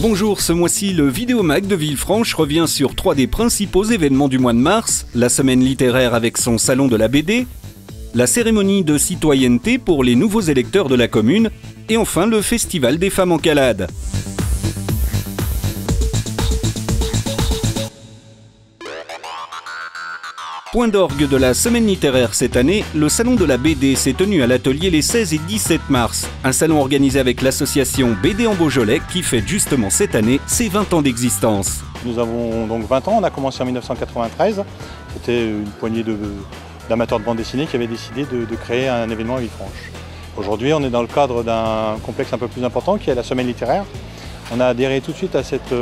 Bonjour, ce mois-ci, le Vidéomag de Villefranche revient sur 3 des principaux événements du mois de mars, la semaine littéraire avec son salon de la BD, la cérémonie de citoyenneté pour les nouveaux électeurs de la commune, et enfin le Festival des femmes en calade. Point d'orgue de la semaine littéraire cette année, le salon de la BD s'est tenu à l'atelier les 16 et 17 mars. Un salon organisé avec l'association BD en Beaujolais qui fête justement cette année ses 20 ans d'existence. Nous avons donc 20 ans, on a commencé en 1993. C'était une poignée d'amateurs de bande dessinée qui avaient décidé de créer un événement à Villefranche. Aujourd'hui, on est dans le cadre d'un complexe un peu plus important qui est la semaine littéraire. On a adhéré tout de suite à cette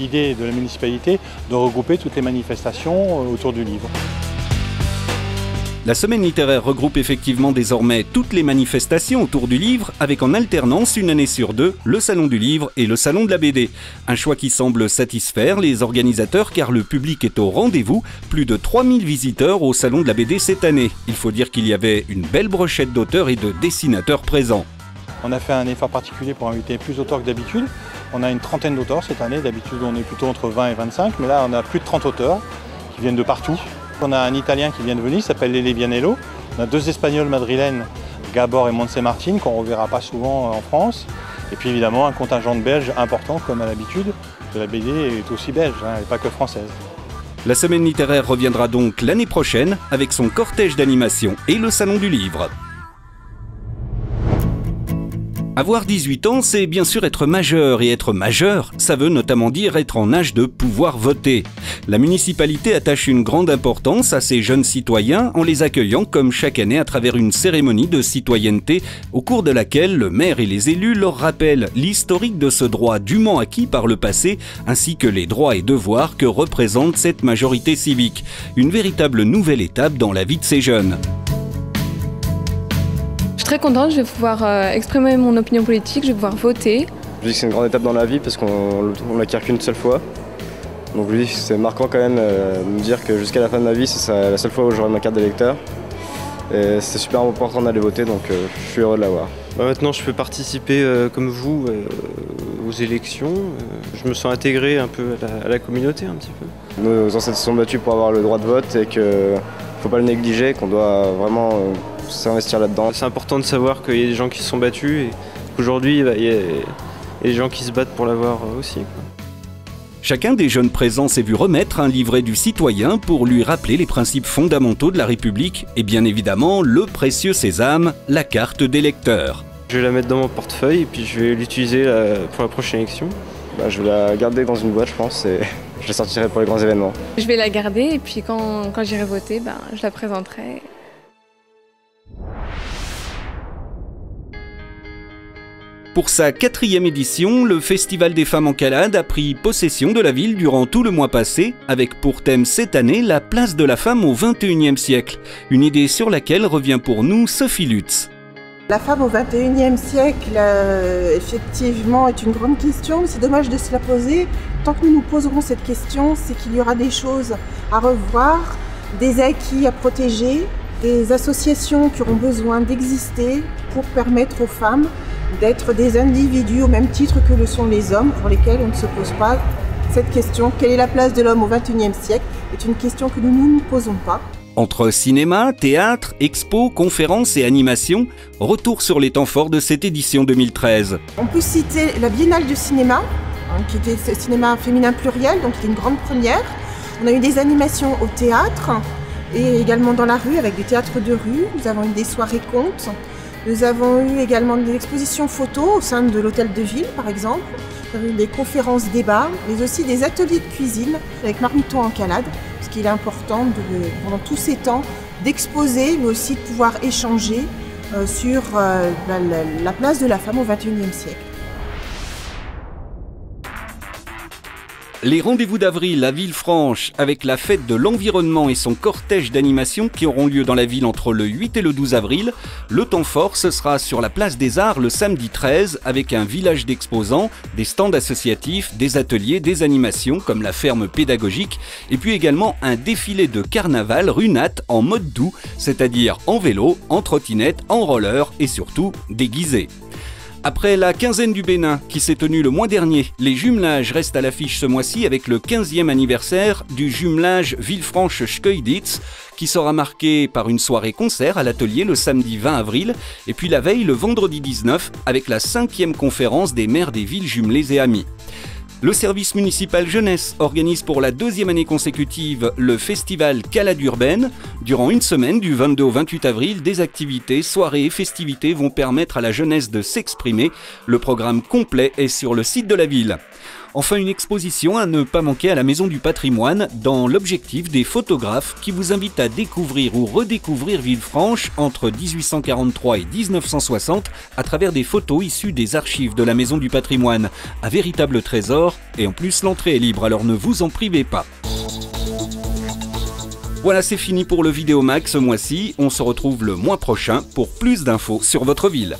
idée de la municipalité de regrouper toutes les manifestations autour du livre. La semaine littéraire regroupe effectivement désormais toutes les manifestations autour du livre, avec en alternance une année sur 2, le salon du livre et le salon de la BD. Un choix qui semble satisfaire les organisateurs car le public est au rendez-vous. Plus de 3000 visiteurs au salon de la BD cette année. Il faut dire qu'il y avait une belle brochette d'auteurs et de dessinateurs présents. On a fait un effort particulier pour inviter plus d'auteurs que d'habitude. On a une trentaine d'auteurs cette année. D'habitude, on est plutôt entre 20 et 25, mais là, on a plus de 30 auteurs qui viennent de partout. On a un Italien qui vient de Venise, qui s'appelle Lele Vianello. On a 2 Espagnols madrilènes, Gabor et Montse Martin, qu'on ne reverra pas souvent en France. Et puis évidemment, un contingent de Belges important, comme à l'habitude. La BD est aussi belge, et pas que française. La semaine littéraire reviendra donc l'année prochaine avec son cortège d'animation et le salon du livre. Avoir 18 ans, c'est bien sûr être majeur, et être majeur, ça veut notamment dire être en âge de pouvoir voter. La municipalité attache une grande importance à ces jeunes citoyens en les accueillant comme chaque année à travers une cérémonie de citoyenneté au cours de laquelle le maire et les élus leur rappellent l'historique de ce droit dûment acquis par le passé ainsi que les droits et devoirs que représente cette majorité civique. Une véritable nouvelle étape dans la vie de ces jeunes. Je suis très contente, je vais pouvoir exprimer mon opinion politique, je vais pouvoir voter. Je dis que c'est une grande étape dans la vie parce qu'on l'acquiert qu'une seule fois. Donc je dis que c'est marquant quand même de me dire que jusqu'à la fin de ma vie, c'est la seule fois où j'aurai ma carte d'électeur. Et c'est super important d'aller voter, donc je suis heureux de l'avoir. Maintenant, je peux participer comme vous aux élections. Je me sens intégré un peu à la communauté un petit peu. Nos ancêtres se sont battus pour avoir le droit de vote et qu'il ne faut pas le négliger, qu'on doit vraiment s'investir là-dedans. C'est important de savoir qu'il y a des gens qui se sont battus et qu'aujourd'hui, il y a des gens qui se battent pour l'avoir aussi. Chacun des jeunes présents s'est vu remettre un livret du citoyen pour lui rappeler les principes fondamentaux de la République et bien évidemment le précieux sésame, la carte d'électeur. Je vais la mettre dans mon portefeuille et puis je vais l'utiliser pour la prochaine élection. Je vais la garder dans une boîte, je pense, et je la sortirai pour les grands événements. Je vais la garder et puis quand j'irai voter, je la présenterai. Pour sa 4e édition, le Festival des femmes en calade a pris possession de la ville durant tout le mois passé, avec pour thème cette année la place de la femme au XXIe siècle. Une idée sur laquelle revient pour nous Sophie Lutz. La femme au XXIe siècle, effectivement, est une grande question, mais c'est dommage de se la poser. Tant que nous nous poserons cette question, c'est qu'il y aura des choses à revoir, des acquis à protéger, des associations qui auront besoin d'exister pour permettre aux femmes d'être des individus au même titre que le sont les hommes, pour lesquels on ne se pose pas cette question. Quelle est la place de l'homme au XXIe siècle? C'est une question que nous ne nous posons pas. Entre cinéma, théâtre, expo, conférences et animation, retour sur les temps forts de cette édition 2013. On peut citer la Biennale du cinéma, qui était ce cinéma féminin pluriel, donc qui est une grande première. On a eu des animations au théâtre et également dans la rue avec des théâtres de rue. Nous avons eu des soirées contes. Nous avons eu également des expositions photos au sein de l'hôtel de ville, par exemple. Nous avons eu des conférences débats, mais aussi des ateliers de cuisine avec marmiton en calade, parce qu'il est important, pendant tous ces temps, d'exposer, mais aussi de pouvoir échanger sur la place de la femme au XXIe siècle. Les rendez-vous d'avril à Villefranche avec la fête de l'environnement et son cortège d'animation qui auront lieu dans la ville entre le 8 et le 12 avril. Le temps fort, ce sera sur la place des Arts le samedi 13 avec un village d'exposants, des stands associatifs, des ateliers, des animations comme la ferme pédagogique et puis également un défilé de carnaval rue Nat en mode doux, c'est-à-dire en vélo, en trottinette, en roller et surtout déguisé. Après la quinzaine du Bénin qui s'est tenue le mois dernier, les jumelages restent à l'affiche ce mois-ci avec le 15e anniversaire du jumelage Villefranche-Schkeuditz qui sera marqué par une soirée concert à l'atelier le samedi 20 avril et puis la veille le vendredi 19 avec la 5e conférence des maires des villes jumelées et amies. Le service municipal jeunesse organise pour la 2e année consécutive le festival Calade urbaine. Durant une semaine, du 22 au 28 avril, des activités, soirées et festivités vont permettre à la jeunesse de s'exprimer. Le programme complet est sur le site de la ville. Enfin, une exposition à ne pas manquer à la Maison du Patrimoine dans l'objectif des photographes qui vous invitent à découvrir ou redécouvrir Villefranche entre 1843 et 1960 à travers des photos issues des archives de la Maison du Patrimoine. Un véritable trésor et en plus l'entrée est libre, alors ne vous en privez pas. Voilà, c'est fini pour le Vidéomag ce mois-ci. On se retrouve le mois prochain pour plus d'infos sur votre ville.